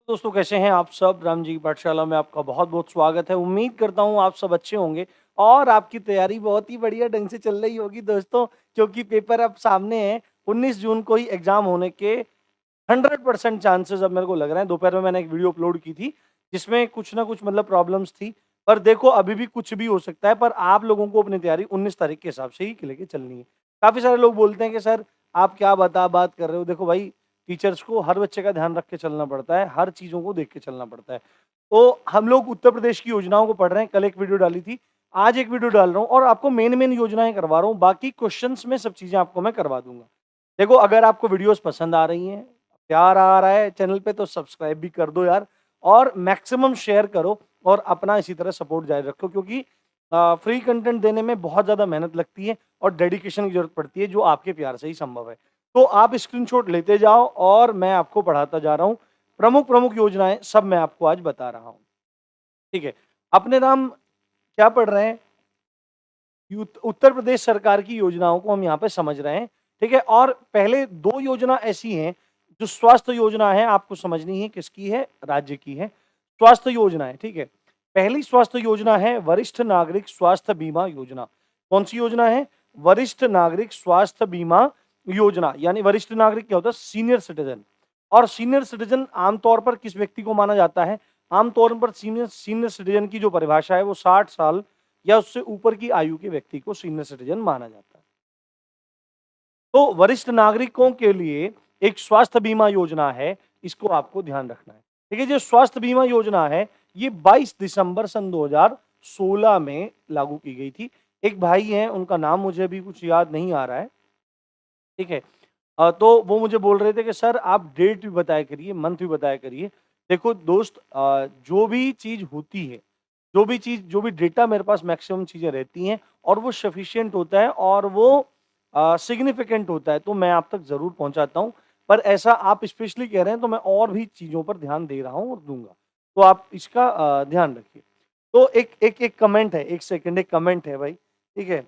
दोस्तों कैसे हैं आप सब? राम जी की पाठशाला में आपका बहुत-बहुत स्वागत है। उम्मीद करता हूँ आप सब अच्छे होंगे और आपकी तैयारी बहुत ही बढ़िया ढंग से चल रही होगी दोस्तों, क्योंकि पेपर अब सामने है। 19 जून को ही एग्ज़ाम होने के 100% चांसेस अब मेरे को लग रहे हैं। दोपहर में मैंने एक वीडियो अपलोड की थी, जिसमें कुछ ना कुछ मतलब प्रॉब्लम्स थी। पर देखो अभी भी कुछ भी हो सकता है, पर आप लोगों को अपनी तैयारी 19 तारीख के हिसाब से ही लेके चलनी है। काफ़ी सारे लोग बोलते हैं कि सर आप क्या बात कर रहे हो? देखो भाई, टीचर्स को हर बच्चे का ध्यान रख के चलना पड़ता है, हर चीज़ों को देख के चलना पड़ता है। तो हम लोग उत्तर प्रदेश की योजनाओं को पढ़ रहे हैं, कल एक वीडियो डाली थी, आज एक वीडियो डाल रहा हूँ और आपको मेन-मेन योजनाएँ करवा रहा हूँ, बाकी क्वेश्चन्स में सब चीज़ें आपको मैं करवा दूँगा। देखो अगर आपको वीडियोज़ पसंद आ रही हैं, प्यार आ रहा है चैनल पे तो सब्सक्राइब भी कर दो यार और मैक्सिमम शेयर करो और अपना इसी तरह सपोर्ट जारी रखो, क्योंकि फ्री कंटेंट देने में बहुत ज़्यादा मेहनत लगती है और डेडिकेशन की ज़रूरत पड़ती है, जो आपके प्यार से ही संभव है। तो आप स्क्रीनशॉट लेते जाओ और मैं आपको पढ़ाता जा रहा हूँ। प्रमुख-प्रमुख योजनाएँ सब मैं आपको आज बता रहा हूँ। ठीक है। अपने नाम क्या पढ़ रहे हैं? उत्तर प्रदेश सरकार की योजनाओं को हम यहाँ पे समझ रहे हैं, ठीक है? और पहले 2 योजना ऐसी हैं, जो स्वास्थ्य योजना है, आपको समझनी है किसकी है? राज्य की है। स्वास्थ्य योजना है, ठीक है? पहली स्वास्थ्य योजना है वरिष्ठ नागरिक स्वास्थ्य बीमा योजना। कौन-सी योजना है? वरिष्ठ नागरिक स्वास्थ्य बीमा योजना, यानी वरिष्ठ नागरिक क्या होता है? Senior citizen. और सीनियर सिटीज़न आमतौर पर किस व्यक्ति को माना जाता है? आमतौर पर सीनियर सीनियर सिटीज़न की जो परिभाषा है, वो 60 साल या उससे ऊपर की आयु के व्यक्ति को सीनियर सिटीजन माना जाता है। तो वरिष्ठ नागरिकों के लिए एक स्वास्थ्य बीमा योजना है, इसको आपको ध्यान रखना है। ठीक है, जो स्वास्थ्य बीमा योजना है, ये 22 दिसंबर सन 2016 में लागू की गई थी। एक भाई हैं, उनका नाम मुझे अभी कुछ याद नहीं आ रहा है, ठीक है। तो वो मुझे बोल रहे थे कि सर आप डेट भी बताया करिए, मंथ भी बताया करिए। देखो दोस्त, जो भी चीज़ होती है, जो भी डेटा मेरे पास मैक्सिमम चीज़ें रहती हैं और वो सफिशिएंट होता है और वो सिग्निफिकेंट होता है, तो मैं आप तक ज़रूर पहुँचाता हूँ। पर ऐसा आप स्पेशली कह रहे हैं, तो मैं और भी चीज़ों पर ध्यान दे रहा हूँ और दूँगा। तो आप इसका ध्यान रखिए। तो एक कमेंट है, 1 सेकंड, एक कमेंट है भाई, ठीक है?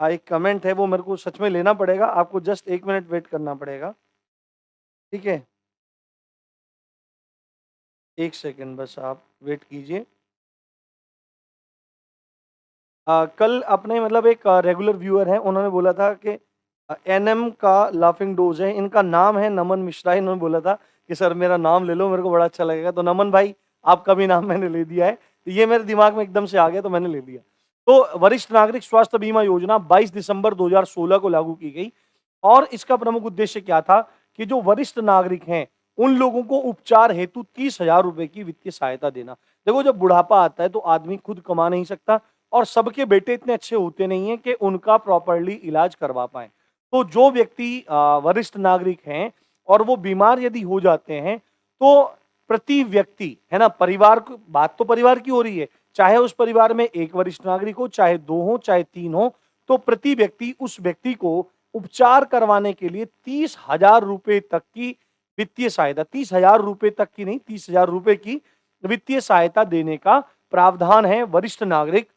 एक कमेंट है, वो मेरे को सच में लेना पड़ेगा, आपको जस्ट 1 मिनट वेट करना पड़ेगा, ठीक है? 1 सेकंड बस आप वेट कीजिए। कल अपने मतलब एक रेगुलर व्यूअर हैं, उन्होंने बोला था कि एनएम का लाफिंग डोज़ है, इनका नाम है नमन मिश्रा। इन्होंने बोला था कि सर मेरा नाम ले लो, मेरे को बड़ा अच्छा लगेगा। तो नमन भाई, आपका भी नाम मैंने ले दिया है। तो ये मेरे दिमाग में एकदम से आ गया तो मैंने ले लिया। तो वरिष्ठ नागरिक स्वास्थ्य बीमा योजना 22 दिसंबर 2016 को लागू की गई और इसका प्रमुख उद्देश्य क्या था कि जो वरिष्ठ नागरिक हैं, उन लोगों को उपचार हेतु 30,000 रुपए की वित्तीय सहायता देना। देखो जब बुढ़ापा आता है तो आदमी खुद कमा नहीं सकता और सबके बेटे इतने अच्छे होते नहीं हैं कि उनका प्रॉपर्ली इलाज करवा पाएँ। तो जो व्यक्ति वरिष्ठ नागरिक हैं और वो बीमार यदि हो जाते हैं, तो प्रति व्यक्ति, है ना, परिवार क बात तो परिवार की हो रही है, चाहे उस परिवार में 1 वरिष्ठ नागरिक हो, चाहे 2 हो, चाहे 3 हो, तो प्रति व्यक्ति उस व्यक्ति को उपचार करवाने के लिए 30,000 रुपए तक की वित्तीय सहायता, 30,000 रुपए तक की नहीं, 30,000 रुपए की वित्तीय सहायता देने का प्रावधान है वरिष्ठ नागरिक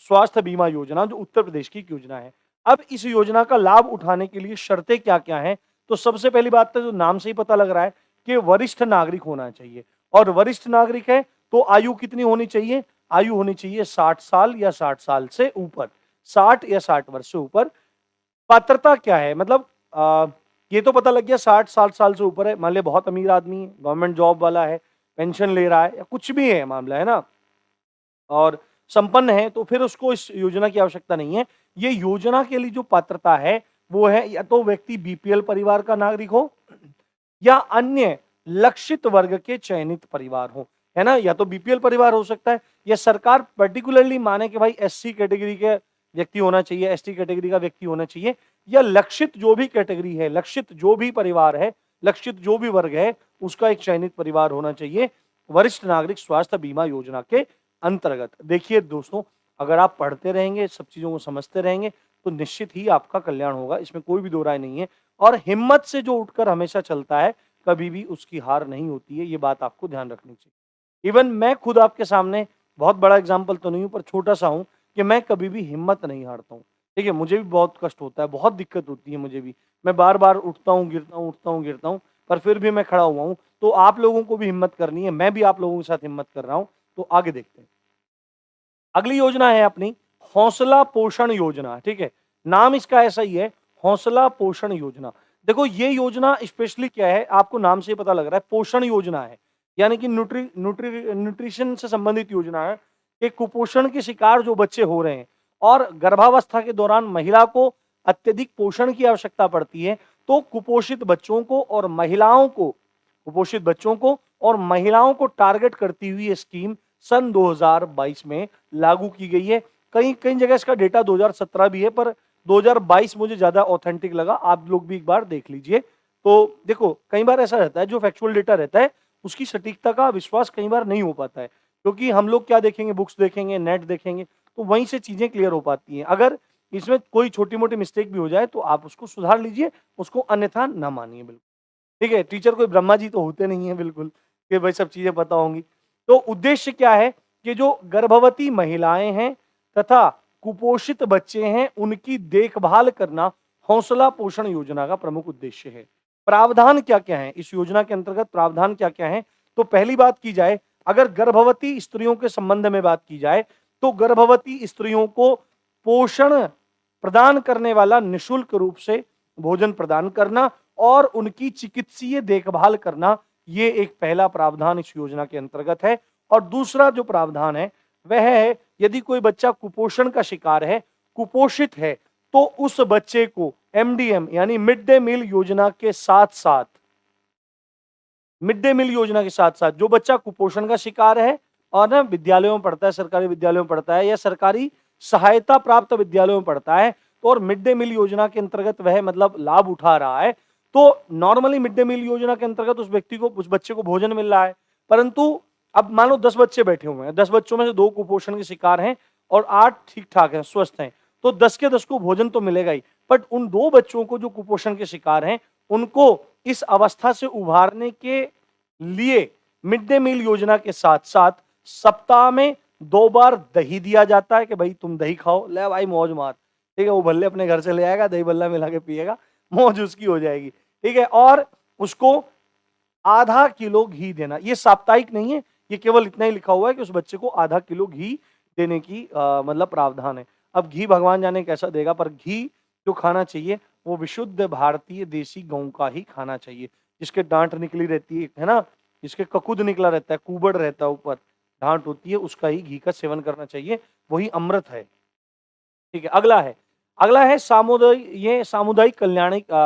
स्वास्थ्य बीमा योजना, जो उत्तर प्रदेश की एक योजना है। अब इस योजना का लाभ उठाने के लिए शर्तें क्या-क्या हैं? तो सबसे पहली बात तो जो नाम से ही पता लग रहा है कि वरिष्ठ नागरिक होना चाहिए और वरिष्ठ नागरिक है तो आयु कितनी होनी चाहिए? आयु होनी चाहिए 60 साल या 60 साल से ऊपर, 60 या 60 वर्ष से ऊपर। पात्रता क्या है? मतलब ये तो पता लग गया 60 साल से ऊपर है, मान लिया बहुत अमीर आदमी है, गवर्नमेंट जॉब वाला है, पेंशन ले रहा है या कुछ भी है मामला, है ना? और संपन्न है तो फिर उसको इस योजना की आवश्यकता नहीं है। ये योजना के लिए जो पात्रता है, वो है या तो व्यक्ति बीपीएल परिवार का नागरिक हो या अन्य लक्षित वर्ग के चयनित परिवार हो, है ना? या तो बीपीएल परिवार हो सकता है या सरकार पर्टिकुलरली माने कि भाई एससी कैटेगरी के व्यक्ति होना चाहिए, एसटी कैटेगरी का व्यक्ति होना चाहिए या लक्षित जो भी कैटेगरी है, लक्षित जो भी परिवार है, लक्षित जो भी वर्ग है, उसका एक चयनित परिवार होना चाहिए वरिष्ठ नागरिक स्वास्थ्य बीमा योजना के अंतर्गत। देखिए दोस्तों, अगर आप पढ़ते रहेंगे, सब चीज़ों को समझते रहेंगे, तो निश्चित ही आपका कल्याण होगा, इसमें कोई भी दो राय नहीं है। और हिम्मत से जो उठकर हमेशा चलता है, कभी भी उसकी हार नहीं होती है, ये बात आपको ध्यान रखनी चाहिए। इवन मैं खुद आपके सामने बहुत बड़ा एग्जाम्पल तो नहीं हूँ, पर छोटा-सा हूँ कि मैं कभी भी हिम्मत नहीं हारता हूँ। ठीक है, मुझे भी बहुत कष्ट होता है, बहुत दिक्कत होती है मुझे भी। मैं बार-बार उठता हूँ, गिरता हूँ, उठता हूँ, गिरता हूँ, पर फिर भी मैं खड़ा हुआ हूँ। तो आप लोगों को भी हिम्मत करनी है, मैं भी आप लोगों के साथ हिम्मत कर रहा हूं। तो आगे देखते हैं। अगली योजना है अपनी हौसला पोषण योजना। ठीक है, नाम इसका ऐसा ही है, हौसला पोषण योजना। देखो ये योजना स्पेशली क्या है, आपको नाम से ही पता लग रहा है, पोषण योजना है, यानी कि न्यूट्रिशन से संबंधित योजना है कि कुपोषण के शिकार जो बच्चे हो रहे हैं और गर्भावस्था के दौरान महिला को अत्यधिक पोषण की आवश्यकता पड़ती है, तो कुपोषित बच्चों को और महिलाओं को, कुपोषित बच्चों को और महिलाओं को टारगेट करती हुई ये स्कीम सन 2022 में लागू की गई है। कई कई जगह इसका डेटा 2017 भी है, पर 2022 मुझे ज्यादा ऑथेंटिक लगा। आप लोग भी एक बार देख लीजिए। तो देखो कई बार ऐसा रहता है, जो फैक्चुअल डेटा रहता है उसकी सटीकता का विश्वास कई बार नहीं हो पाता है, क्योंकि हम लोग क्या देखेंगे, बुक्स देखेंगे, नेट देखेंगे, तो वहीं से चीजें क्लियर हो पाती हैं। अगर इसमें कोई छोटी मोटी मिस्टेक भी हो जाए तो आप उसको सुधार लीजिए, उसको अन्यथा ना मानिए। बिल्कुल ठीक है, टीचर कोई ब्रह्मा जी तो होते नहीं है बिल्कुल कि भाई सब चीजें पता होंगी। तो उद्देश्य क्या है कि जो गर्भवती महिलाएं हैं तथा कुपोषित बच्चे हैं उनकी देखभाल करना हौसला पोषण योजना का प्रमुख उद्देश्य है। प्रावधान क्या क्या है इस योजना के अंतर्गत, प्रावधान क्या क्या है? तो पहली बात की जाए, अगर गर्भवती स्त्रियों के संबंध में बात की जाए तो गर्भवती स्त्रियों को पोषण प्रदान करने वाला निःशुल्क रूप से भोजन प्रदान करना और उनकी चिकित्सीय देखभाल करना, ये एक पहला प्रावधान इस योजना के अंतर्गत है। और दूसरा जो प्रावधान है वह है, यदि कोई बच्चा कुपोषण का शिकार है, कुपोषित है, तो उस बच्चे को एमडीएम यानी मिड डे मील योजना के साथ साथ, मिड डे मील योजना के साथ साथ जो बच्चा कुपोषण का शिकार है और ना विद्यालयों में पढ़ता है, सरकारी विद्यालयों में पढ़ता है या सरकारी सहायता प्राप्त विद्यालयों में पढ़ता है, तो और मिड डे मील योजना के अंतर्गत वह मतलब लाभ उठा रहा है, तो नॉर्मली मिड डे मील योजना के अंतर्गत उस व्यक्ति को, उस बच्चे को भोजन मिल रहा है। परंतु अब मान लो 10 बच्चे बैठे हुए हैं, 10 बच्चों में से 2 कुपोषण के शिकार हैं और 8 ठीक ठाक हैं, स्वस्थ हैं, तो 10 के 10 को भोजन तो मिलेगा ही, बट उन 2 बच्चों को जो कुपोषण के शिकार हैं उनको इस अवस्था से उभारने के लिए मिड डे मील योजना के साथ साथ सप्ताह में 2 बार दही दिया जाता है कि भाई तुम दही खाओ, ले भाई मौज मार। ठीक है, वो भल्ले अपने घर से ले आएगा, दही भल्ला मिला के पिएगा, मौज उसकी हो जाएगी। ठीक है, और उसको आधा किलो घी देना, ये साप्ताहिक नहीं है, ये केवल इतना ही लिखा हुआ है कि उस बच्चे को आधा किलो घी देने की मतलब प्रावधान है। अब घी भगवान जाने कैसा देगा, पर घी जो खाना चाहिए वो विशुद्ध भारतीय देसी गौ का ही खाना चाहिए, जिसके डांट निकली रहती है ना, जिसके ककुद निकला रहता है, कुबड़ रहता है, ऊपर डांट होती है, उसका ही घी का सेवन करना चाहिए, वही अमृत है। ठीक है, अगला है सामुदायिक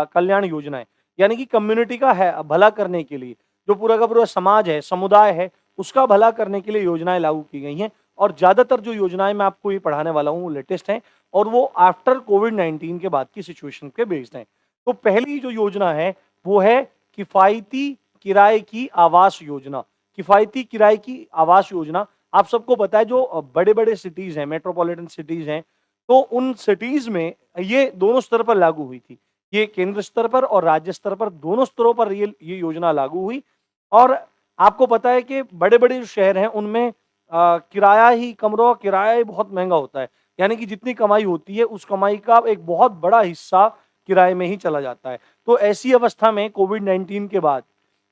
कल्याण योजना है, यानी कि कम्युनिटी का है भला करने के लिए, जो पूरा का पूरा समाज है, समुदाय है, उसका भला करने के लिए योजनाएं लागू की गई हैं। और ज्यादातर जो योजनाएं मैं आपको ये पढ़ाने वाला हूँ वो लेटेस्ट हैं और वो आफ्टर कोविड-19 के बाद की सिचुएशन पे बेस्ड हैं। तो पहली जो योजना है वो है किफायती किराए की आवास योजना। किफायती किराए की आवास योजना आप सबको पता है, जो बड़े बड़े सिटीज हैं, मेट्रोपॉलिटन सिटीज हैं, तो उन सिटीज में ये दोनों स्तर पर लागू हुई थी। ये केंद्र स्तर पर और राज्य स्तर पर दोनों स्तरों पर ये योजना लागू हुई। और आपको पता है कि बड़े बड़े जो शहर हैं उनमें किराया ही, कमरों का किराया ही बहुत महंगा होता है, यानी कि जितनी कमाई होती है उस कमाई का एक बहुत बड़ा हिस्सा किराए में ही चला जाता है। तो ऐसी अवस्था में कोविड-19 के बाद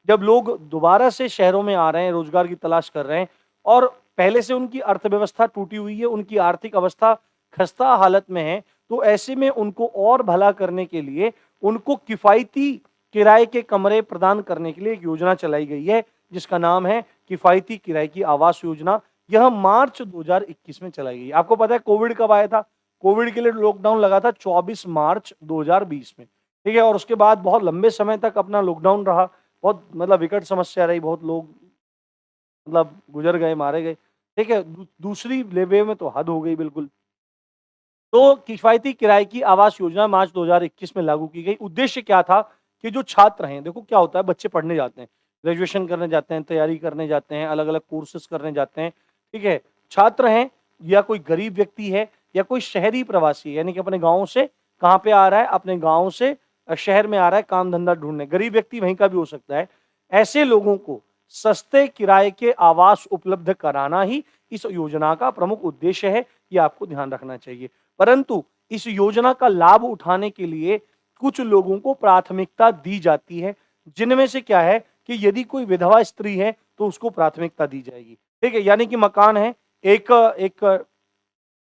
जब लोग दोबारा से शहरों में आ रहे हैं, रोजगार की तलाश कर रहे हैं और पहले से उनकी अर्थव्यवस्था टूटी हुई है, उनकी आर्थिक अवस्था खस्ता हालत में है, तो ऐसे में उनको और भला करने के लिए उनको किफायती किराए के कमरे प्रदान करने के लिए एक योजना चलाई गई है, जिसका नाम है किफायती किराए की आवास योजना। यह मार्च 2021 में चलाई गई। आपको पता है कोविड कब आया था? कोविड के लिए लॉकडाउन लगा था 24 मार्च 2020 में। ठीक है, और उसके बाद बहुत लंबे समय तक अपना लॉकडाउन रहा, बहुत मतलब विकट समस्या रही, बहुत लोग मतलब गुजर गए, मारे गए। ठीक है, दूसरी वेव में तो हद हो गई बिल्कुल। तो किफायती किराए की आवास योजना मार्च 2021 में लागू की गई। उद्देश्य क्या था कि जो छात्र हैं, देखो क्या होता है, बच्चे पढ़ने जाते हैं, ग्रेजुएशन करने जाते हैं, तैयारी करने जाते हैं, अलग अलग कोर्सेज करने जाते हैं। ठीक है, छात्र हैं या कोई गरीब व्यक्ति है या कोई शहरी प्रवासी है, यानी कि अपने गाँव से कहाँ पे आ रहा है, अपने गाँव से शहर में आ रहा है काम धंधा ढूंढने, गरीब व्यक्ति वहीं का भी हो सकता है। ऐसे लोगों को सस्ते किराए के आवास उपलब्ध कराना ही इस योजना का प्रमुख उद्देश्य है, ये आपको ध्यान रखना चाहिए। परंतु इस योजना का लाभ उठाने के लिए कुछ लोगों को प्राथमिकता दी जाती है, जिनमें से क्या है कि यदि कोई विधवा स्त्री है तो उसको प्राथमिकता दी जाएगी। ठीक है, यानी कि मकान है, एक एक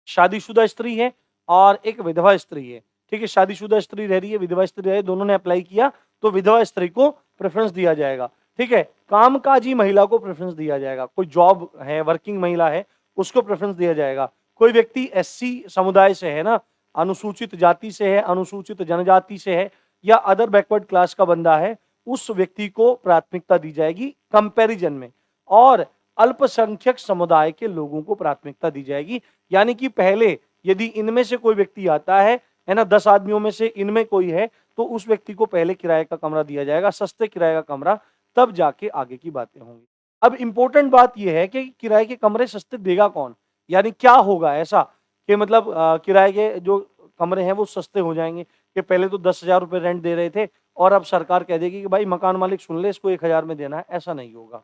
शादीशुदा स्त्री है और एक विधवा स्त्री है। ठीक है, शादीशुदा स्त्री रह रही है, विधवा स्त्री रह रही है, दोनों ने अप्लाई किया तो विधवा स्त्री को प्रेफरेंस दिया जाएगा। ठीक है, कामकाजी महिला को प्रेफरेंस दिया जाएगा, कोई जॉब है, वर्किंग महिला है, उसको प्रेफरेंस दिया जाएगा। कोई व्यक्ति एससी समुदाय से है ना, अनुसूचित जाति से है, अनुसूचित जनजाति से है या अदर बैकवर्ड क्लास का बंदा है, उस व्यक्ति को प्राथमिकता दी जाएगी कंपैरिजन में। और अल्पसंख्यक समुदाय के लोगों को प्राथमिकता दी जाएगी, यानी कि पहले यदि इनमें से कोई व्यक्ति आता है ना, 10 आदमियों में से इनमें कोई है तो उस व्यक्ति को पहले किराए का कमरा दिया जाएगा, सस्ते किराए का कमरा, तब जाके आगे की बातें होंगी। अब इंपॉर्टेंट बात यह है कि किराए के कमरे सस्ते देगा कौन, यानी क्या होगा ऐसा कि मतलब किराए के जो कमरे हैं वो सस्ते हो जाएंगे कि पहले तो 10,000 रुपए रेंट दे रहे थे और अब सरकार कह देगी कि भाई मकान मालिक सुन ले, इसको 1,000 में देना है। ऐसा नहीं होगा,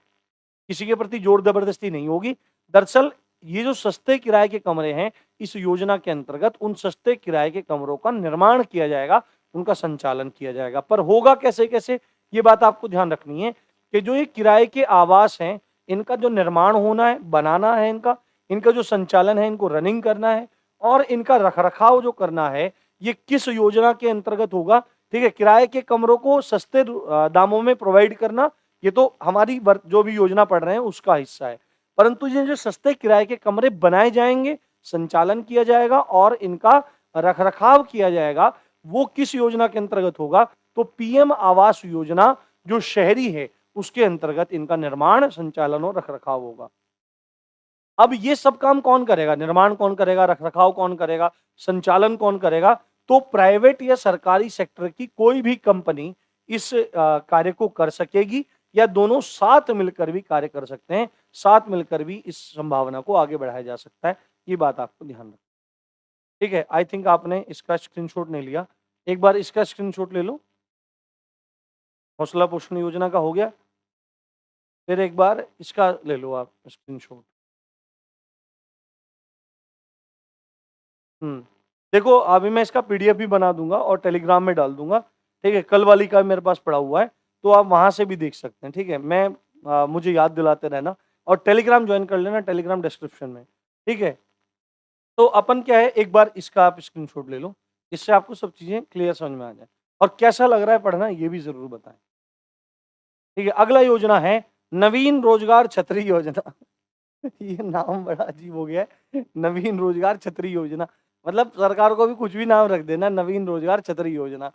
किसी के प्रति जोर जबरदस्ती नहीं होगी। दरअसल ये जो सस्ते किराए के कमरे हैं, इस योजना के अंतर्गत उन सस्ते किराए के कमरों का निर्माण किया जाएगा, उनका संचालन किया जाएगा। पर होगा कैसे कैसे, ये बात आपको ध्यान रखनी है कि जो ये किराए के आवास हैं, इनका जो निर्माण होना है, बनाना है, इनका जो संचालन है, इनको रनिंग करना है और इनका रखरखाव जो करना है, ये किस योजना के अंतर्गत होगा। ठीक है, किराए के कमरों को सस्ते दामों में प्रोवाइड करना, ये तो हमारी जो भी योजना पढ़ रहे हैं उसका हिस्सा है। परंतु ये जो सस्ते किराए के कमरे बनाए जाएंगे, संचालन किया जाएगा और इनका रखरखाव किया जाएगा, वो किस योजना के अंतर्गत होगा, तो पीएम आवास योजना जो शहरी है उसके अंतर्गत इनका निर्माण, संचालन और रखरखाव होगा। अब ये सब काम कौन करेगा, निर्माण कौन करेगा, रखरखाव कौन करेगा, संचालन कौन करेगा, तो प्राइवेट या सरकारी सेक्टर की कोई भी कंपनी इस कार्य को कर सकेगी या दोनों साथ मिलकर भी कार्य कर सकते हैं, साथ मिलकर भी इस संभावना को आगे बढ़ाया जा सकता है। ये बात आपको ध्यान रखना। ठीक है, आई थिंक आपने इसका स्क्रीनशॉट नहीं लिया, एक बार इसका स्क्रीनशॉट ले लो। हौसला पोषण योजना का हो गया, फिर एक बार इसका ले लो आप स्क्रीनशॉट। देखो अभी मैं इसका पीडीएफ भी बना दूंगा और टेलीग्राम में डाल दूंगा। ठीक है, कल वाली का मेरे पास पड़ा हुआ है तो आप वहां से भी देख सकते हैं। ठीक है, मुझे याद दिलाते रहना और टेलीग्राम ज्वाइन कर लेना, टेलीग्राम डिस्क्रिप्शन में। ठीक है, तो अपन क्या है, एक बार इसका आप स्क्रीनशॉट ले लो, इससे आपको सब चीजें क्लियर समझ में आ जाए और कैसा लग रहा है पढ़ना ये भी जरूर बताएं। ठीक है, अगला योजना है नवीन रोजगार छतरी योजना। ये नाम बड़ा अजीब हो गया है, नवीन रोजगार छतरी योजना, मतलब सरकार को भी कुछ भी नाम रख देना, नवीन रोजगार छतरी योजना।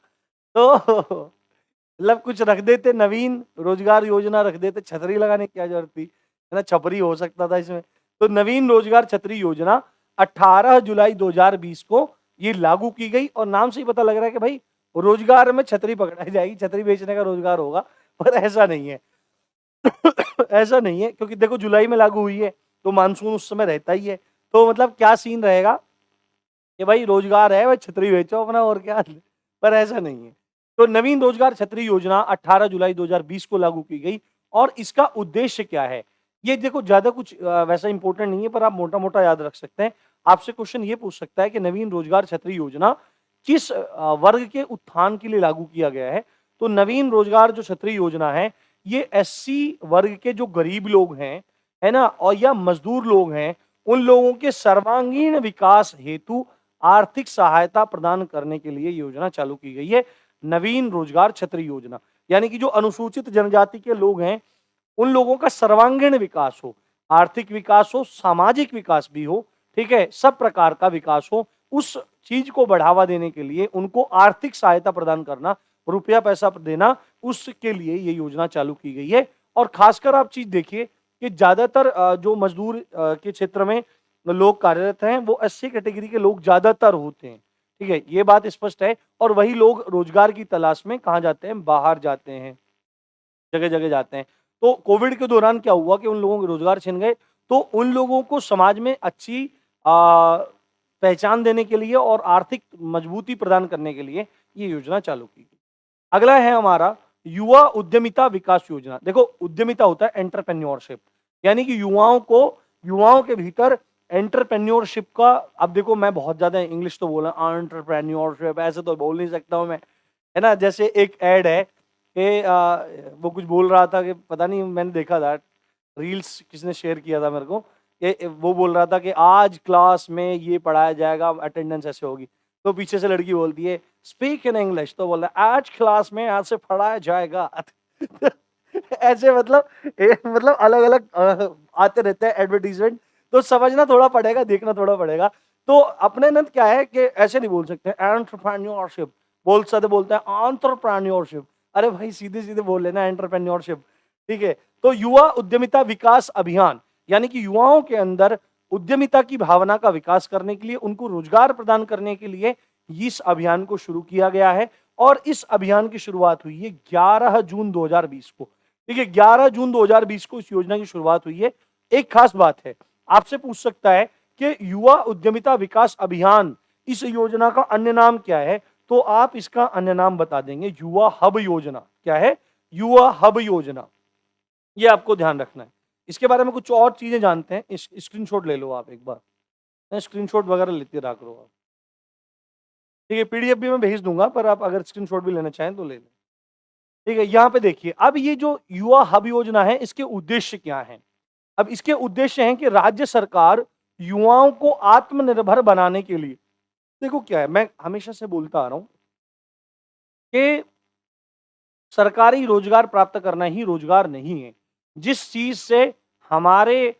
तो मतलब कुछ रख देते, नवीन रोजगार योजना रख देते, छतरी लगाने की क्या जरूरत थी, है ना, छपरी हो सकता था इसमें। तो नवीन रोजगार छतरी योजना 18 जुलाई 2020 को ये लागू की गई और नाम से ही पता लग रहा है कि भाई रोजगार में छतरी पकड़ाई जाएगी, छतरी बेचने का रोजगार होगा, पर ऐसा नहीं है। ऐसा नहीं है, क्योंकि देखो जुलाई में लागू हुई है तो मानसून उस समय रहता ही है, तो मतलब क्या सीन रहेगा कि भाई रोजगार है, भाई छतरी बेचो अपना और क्या, पर ऐसा नहीं है। तो नवीन रोजगार छतरी योजना 18 जुलाई 2020 को लागू की गई और इसका उद्देश्य क्या है, ये देखो ज्यादा कुछ वैसा इंपॉर्टेंट नहीं है, पर आप मोटा मोटा याद रख सकते हैं। आपसे क्वेश्चन ये पूछ सकता है कि नवीन रोजगार छतरी योजना किस वर्ग के उत्थान के लिए लागू किया गया है। तो नवीन रोजगार जो छतरी योजना है, ये एससी वर्ग के जो गरीब लोग हैं, है ना, और या मजदूर लोग हैं, उन लोगों के सर्वांगीण विकास हेतु आर्थिक सहायता प्रदान करने के लिए योजना चालू की गई है, नवीन रोजगार छतरी योजना। यानी कि जो अनुसूचित जनजाति के लोग हैं, उन लोगों का सर्वांगीण विकास हो, आर्थिक विकास हो, सामाजिक विकास भी हो, ठीक है, सब प्रकार का विकास हो, उस चीज को बढ़ावा देने के लिए उनको आर्थिक सहायता प्रदान करना, रुपया पैसा देना, उसके लिए ये योजना चालू की गई है। और खासकर आप चीज देखिए कि ज्यादातर जो मजदूर के क्षेत्र में लोग कार्यरत हैं, वो एससी कैटेगरी के लोग ज्यादातर होते हैं। ठीक है, ये बात स्पष्ट है। और वही लोग रोजगार की तलाश में कहाँ जाते हैं, बाहर जाते हैं, जगह जगह जाते हैं। तो कोविड के दौरान क्या हुआ कि उन लोगों के रोजगार छिन गए, तो उन लोगों को समाज में अच्छी पहचान देने के लिए और आर्थिक मजबूती प्रदान करने के लिए ये योजना चालू की गई। अगला है हमारा युवा उद्यमिता विकास योजना। देखो उद्यमिता होता है एंटरप्रेन्योरशिप, यानी कि युवाओं के भीतर एंटरप्रेन्योरशिप का, अब देखो मैं बहुत ज्यादा इंग्लिश तो बोला, एंटरप्रेन्योरशिप ऐसे तो बोल नहीं सकता हूं मैं, है ना। जैसे एक एड है कि वो कुछ बोल रहा था कि पता नहीं, मैंने देखा था रील्स, किसने शेयर किया था मेरे को, कि वो बोल रहा था कि आज क्लास में ये पढ़ाया जाएगा, अटेंडेंस ऐसे होगी। तो पीछे से लड़की बोलती है स्पीक इन इंग्लिश, तो बोल रहा है आज क्लास में आज से पढ़ाया जाएगा। ऐसे मतलब मतलब अलग अलग आते रहते हैं एडवर्टीजमेंट, तो समझना थोड़ा पड़ेगा, देखना थोड़ा पड़ेगा। तो अपने नंद क्या है कि ऐसे नहीं बोल सकते एंटरप्रेन्योरशिप, बोलते हैं एंटरप्रेन्योरशिप। अरे भाई सीधे सीधे बोल लेना एंटरप्रेन्योरशिप, ठीक है। तो युवा उद्यमिता विकास अभियान, यानी कि युवाओं के अंदर उद्यमिता की भावना का विकास करने के लिए, उनको रोजगार प्रदान करने के लिए इस अभियान को शुरू किया गया है। और इस अभियान की शुरुआत हुई है 11 जून 2020 को, ठीक है। 11 जून 2020 को इस योजना की शुरुआत हुई है। एक खास बात है, आपसे पूछ सकता है कि युवा उद्यमिता विकास अभियान, इस योजना का अन्य नाम क्या है, तो आप इसका अन्य नाम बता देंगे युवा हब योजना। क्या है? युवा हब योजना। ये आपको ध्यान रखना है। इसके बारे में कुछ और चीजें जानते हैं, इस स्क्रीनशॉट ले लो आप एक बार, स्क्रीनशॉट वगैरह लेते रहा करो आप, ठीक है। पीडीएफ भी मैं भेज दूंगा, पर आप अगर स्क्रीनशॉट भी लेना चाहें तो ले लें, ठीक है। यहाँ पे देखिए, अब ये जो युवा हब योजना है, इसके उद्देश्य क्या हैं? अब इसके उद्देश्य हैं कि राज्य सरकार युवाओं को आत्मनिर्भर बनाने के लिए, देखो क्या है, मैं हमेशा से बोलता आ रहा हूं कि सरकारी रोजगार प्राप्त करना ही रोजगार नहीं है। जिस चीज से हमारे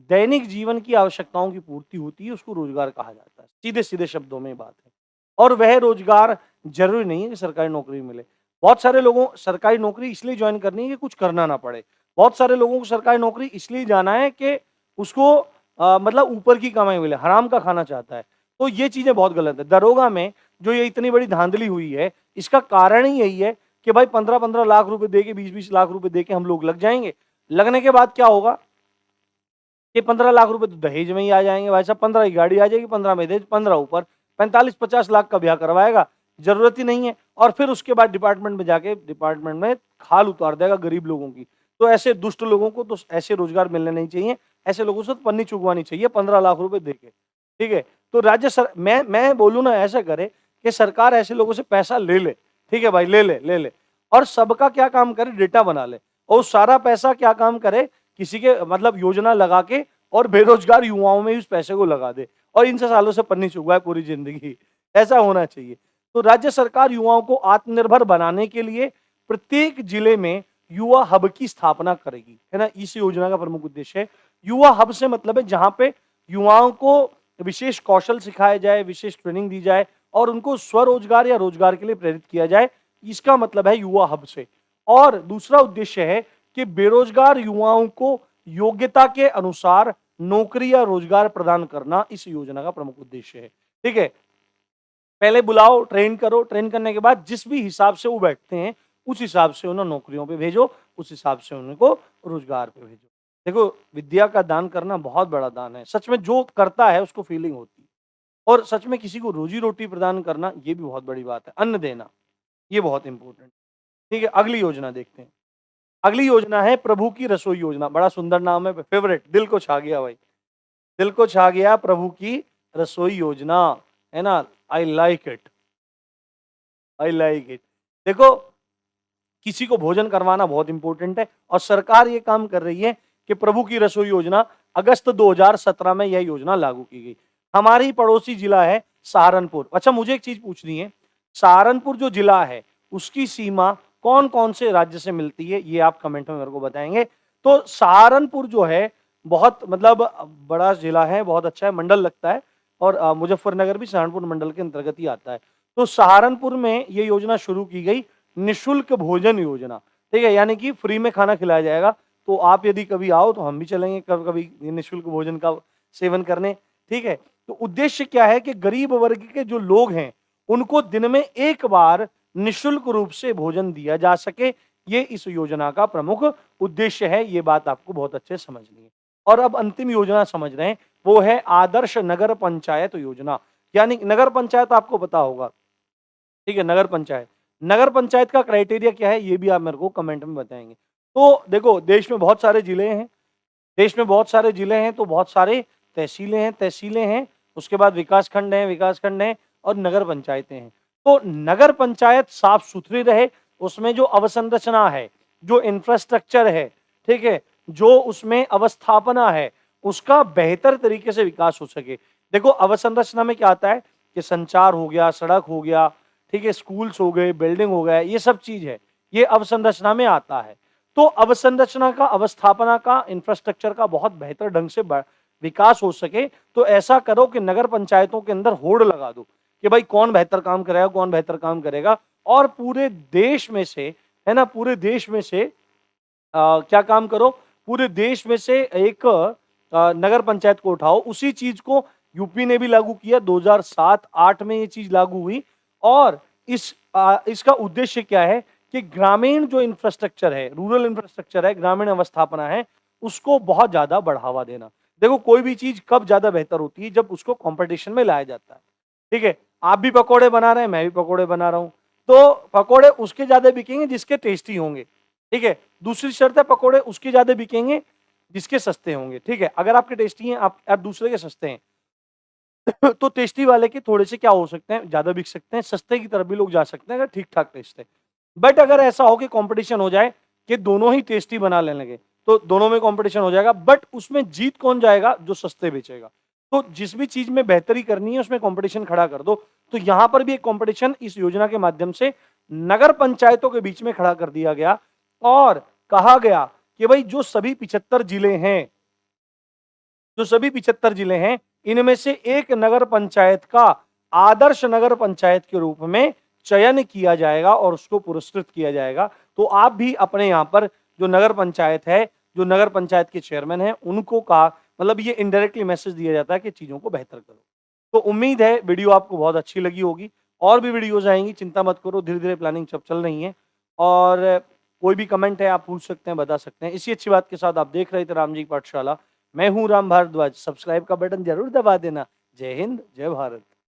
दैनिक जीवन की आवश्यकताओं की पूर्ति होती है, उसको रोजगार कहा जाता है। सीधे सीधे शब्दों में बात है। और वह रोजगार जरूरी नहीं है कि सरकारी नौकरी मिले। बहुत सारे लोगों सरकारी नौकरी इसलिए ज्वाइन करनी है कि कुछ करना ना पड़े। बहुत सारे लोगों को सरकारी नौकरी इसलिए जाना है कि उसको मतलब ऊपर की कमाई मिले, हराम का खाना चाहता है। तो ये चीजें बहुत गलत है। दरोगा में जो ये इतनी बड़ी धांधली हुई है, इसका कारण ही यही है कि भाई 15-15 लाख रुपए दे के, 20-20 लाख रुपए दे के हम लोग लग जाएंगे। लगने के बाद क्या होगा कि 15 लाख रुपए तो दहेज में ही आ जाएंगे। भाई साहब 15 की गाड़ी आ जाएगी, 15 में दहेज, 15 ऊपर 45-50 लाख का ब्याह करवाएगा, जरूरत ही नहीं है। और फिर उसके बाद डिपार्टमेंट में जाके डिपार्टमेंट में खाल उतार देगा गरीब लोगों की। तो ऐसे दुष्ट लोगों को तो ऐसे रोजगार मिलने नहीं चाहिए। ऐसे लोगों से तो पन्नी चुगवानी चाहिए 15 लाख रुपए देके, ठीक है। तो मैं बोलूँ ना, ऐसा करे कि सरकार ऐसे लोगों से पैसा ले ले, ठीक है भाई, ले ले और सबका क्या काम करे, डेटा बना ले, और सारा पैसा क्या काम करे, किसी के मतलब योजना लगा के और बेरोजगार युवाओं में उस पैसे को लगा दे और इनसे सालों से पन्नी चुगवाए पूरी जिंदगी। ऐसा होना चाहिए। तो राज्य सरकार युवाओं को आत्मनिर्भर बनाने के लिए प्रत्येक जिले में युवा हब की स्थापना करेगी, है ना। इस योजना का प्रमुख उद्देश्य है। युवा हब से मतलब है जहां पे युवाओं को विशेष कौशल सिखाया जाए, विशेष ट्रेनिंग दी जाए और उनको स्वरोजगार या रोजगार के लिए प्रेरित किया जाए। इसका मतलब है युवा हब से। और दूसरा उद्देश्य है कि बेरोजगार युवाओं को योग्यता के अनुसार नौकरी या रोजगार प्रदान करना इस योजना का प्रमुख उद्देश्य है, ठीक है। पहले बुलाओ, ट्रेन करो, ट्रेन करने के बाद जिस भी हिसाब से वो बैठते हैं उस हिसाब से उन्हें नौकरियों पे भेजो, उस हिसाब से उनको रोजगार पे भेजो। देखो, विद्या का दान करना बहुत बड़ा दान है। सच में जो करता है उसको फीलिंग होती है। और सच में किसी को रोजी रोटी प्रदान करना, ये भी बहुत बड़ी बात है। अन्न देना, ये बहुत इंपॉर्टेंट, ठीक है। अगली योजना देखते हैं। अगली योजना है प्रभु की रसोई योजना। बड़ा सुंदर नाम है, फेवरेट, दिल को छा गया भाई, दिल को छा गया। प्रभु की रसोई योजना, है ना। I like it, I like it. देखो, किसी को भोजन करवाना बहुत इंपॉर्टेंट है और सरकार ये काम कर रही है कि प्रभु की रसोई योजना, अगस्त 2017 में यह योजना लागू की गई। हमारी पड़ोसी जिला है सहारनपुर। अच्छा, मुझे एक चीज पूछनी है, सहारनपुर जो जिला है उसकी सीमा कौन कौन से राज्य से मिलती है, ये आप कमेंट में मेरे को बताएंगे। तो सहारनपुर जो है बहुत मतलब बड़ा जिला है, बहुत अच्छा है, मंडल लगता है। और मुजफ्फरनगर भी सहारनपुर मंडल के अंतर्गत ही आता है। तो सहारनपुर में ये योजना शुरू की गई, निशुल्क भोजन योजना, ठीक है। यानी कि फ्री में खाना खिलाया जाएगा। तो आप यदि कभी आओ तो हम भी चलेंगे कभी कभी निशुल्क भोजन का सेवन करने, ठीक है। तो उद्देश्य क्या है कि गरीब वर्ग के जो लोग हैं उनको दिन में एक बार निशुल्क रूप से भोजन दिया जा सके, ये इस योजना का प्रमुख उद्देश्य है। ये बात आपको बहुत अच्छे समझनी है। और अब अंतिम योजना समझ रहे हैं, वो है आदर्श नगर पंचायत योजना। यानी नगर पंचायत आपको पता होगा, ठीक है। नगर पंचायत, नगर पंचायत का क्राइटेरिया क्या है, ये भी आप मेरे को कमेंट में बताएंगे। तो देखो, देश में बहुत सारे जिले हैं, देश में बहुत सारे जिले हैं, तो बहुत सारे तहसीलें हैं, उसके बाद विकास खंड हैं और नगर पंचायतें हैं। तो नगर पंचायत साफ सुथरी रहे, उसमें जो अवसंरचना है, जो इंफ्रास्ट्रक्चर है, ठीक है, जो उसमें अवस्थापना है, उसका बेहतर तरीके से विकास हो सके। देखो अवसंरचना में क्या आता है कि संचार हो गया, सड़क हो गया, ठीक है, स्कूल्स हो गए, बिल्डिंग हो गया, ये सब चीज है, ये अवसंरचना में आता है। तो अवसंरचना का, अवस्थापना का, इंफ्रास्ट्रक्चर का बहुत बेहतर ढंग से विकास हो सके, तो ऐसा करो कि नगर पंचायतों के अंदर होड़ लगा दो कि भाई कौन बेहतर काम करेगा, कौन बेहतर काम करेगा, और पूरे देश में से, है ना, पूरे देश में से क्या काम करो, पूरे देश में से एक नगर पंचायत को उठाओ। उसी चीज को यूपी ने भी लागू किया, 2007-8 में ये चीज लागू हुई। और इसका उद्देश्य क्या है कि ग्रामीण जो इंफ्रास्ट्रक्चर है, रूरल इंफ्रास्ट्रक्चर है, ग्रामीण अवस्थापना है, उसको बहुत ज्यादा बढ़ावा देना। देखो कोई भी चीज कब ज्यादा बेहतर होती है, जब उसको कंपटीशन में लाया जाता है। ठीक है, आप भी पकोड़े बना रहे हैं, मैं भी पकोड़े बना रहा हूं, तो पकोड़े उसके ज्यादा बिकेंगे जिसके टेस्टी होंगे। ठीक है, दूसरी शर्त है पकोड़े उसके ज्यादा बिकेंगे जिसके सस्ते होंगे। ठीक है, अगर आपके टेस्टी हैं, आप दूसरे के सस्ते हैं तो टेस्टी वाले के थोड़े से क्या हो सकते हैं, ज्यादा बिक सकते हैं, सस्ते की तरफ भी लोग जा सकते हैं अगर ठीक ठाक टेस्ट है। बट अगर ऐसा हो कि कंपटीशन हो जाए कि दोनों ही टेस्टी बना लेने लगे, तो दोनों में कंपटीशन हो जाएगा, बट उसमें जीत कौन जाएगा, जो सस्ते बेचेगा। तो जिस भी चीज में बेहतरी करनी है उसमें कंपटीशन खड़ा कर दो। तो यहां पर भी एक कंपटीशन इस योजना के माध्यम से नगर पंचायतों के बीच में खड़ा कर दिया गया और कहा गया कि भाई जो सभी 75 जिले हैं, जो सभी 75 जिले हैं, इनमें से एक नगर पंचायत का आदर्श नगर पंचायत के रूप में चयन किया जाएगा और उसको पुरस्कृत किया जाएगा। तो आप भी अपने यहाँ पर जो नगर पंचायत है, जो नगर पंचायत के चेयरमैन हैं, उनको कहा, मतलब ये इनडायरेक्टली मैसेज दिया जाता है कि चीजों को बेहतर करो। तो उम्मीद है वीडियो आपको बहुत अच्छी लगी होगी। और भी वीडियोज आएंगी, चिंता मत करो, धीरे धीरे प्लानिंग सब चल रही है। और कोई भी कमेंट है आप पूछ सकते हैं, बता सकते हैं। इसी अच्छी बात के साथ आप देख रहे थे राम जी की पाठशाला। मैं हूं राम भारद्वाज। सब्सक्राइब का बटन जरूर दबा देना। जय हिंद, जय भारत।